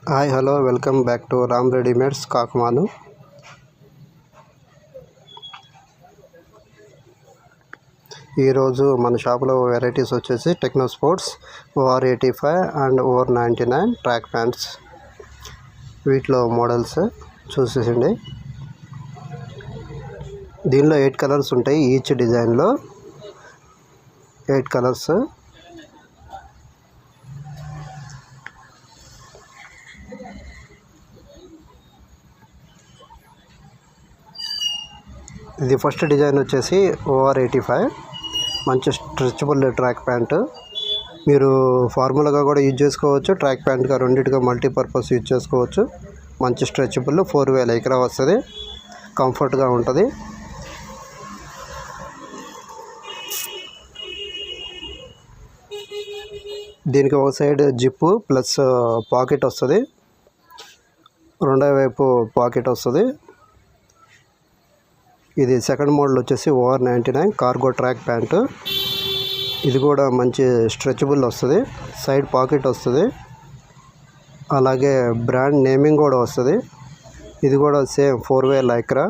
Hi hello welcome back to Ram readymades Kakumanu. ఈరోజు మన షాప్లో వెరైటీస్ వచ్చేసి techno sports OR85 and OR99 track pants. వీటిలో మోడల్స్ చూసేసండి. దీనిలో 8 కలర్స్ ఉంటాయి. ఈచ్ డిజైన్లో 8 కలర్స్. ఇది ఫస్ట్ డిజైన్ వచ్చేసి OR85 మంచి స్ట్రెచబుల్ ట్రాక్ ప్యాంటు. మీరు ఫార్మల్గా కూడా యూజ్ చేసుకోవచ్చు, ట్రాక్ ప్యాంట్గా రెండింటిగా మల్టీపర్పస్ యూజ్ చేసుకోవచ్చు. మంచి స్ట్రెచబుల్ 4 లైక్రా వస్తుంది, కంఫర్ట్గా ఉంటుంది. దీనికి ఒక సైడ్ జిప్పు ప్లస్ పాకెట్ వస్తుంది, రెండో వైపు పాకెట్ వస్తుంది. ఇది సెకండ్ మోడల్ వచ్చేసి OR99 కార్గో ట్రాక్ ప్యాంటు. ఇది కూడా మంచి స్ట్రెచబుల్ వస్తుంది, సైడ్ పాకెట్ వస్తుంది, అలాగే బ్రాండ్ నేమింగ్ కూడా వస్తుంది. ఇది కూడా సేమ్ 4 లైక్రా.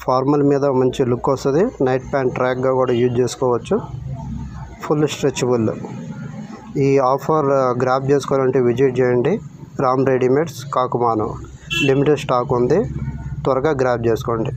ఫార్మల్ మీద మంచి లుక్ వస్తుంది. నైట్ ప్యాంట్ ట్రాక్గా కూడా యూజ్ చేసుకోవచ్చు. Full stretchable. ఈ ఆఫర్ గ్రాప్ చేసుకోవాలంటే విజిట్ చేయండి Ram readymades Kakumanu. Limited stock ఉంది, త్వరగా గ్రాప్ చేసుకోండి.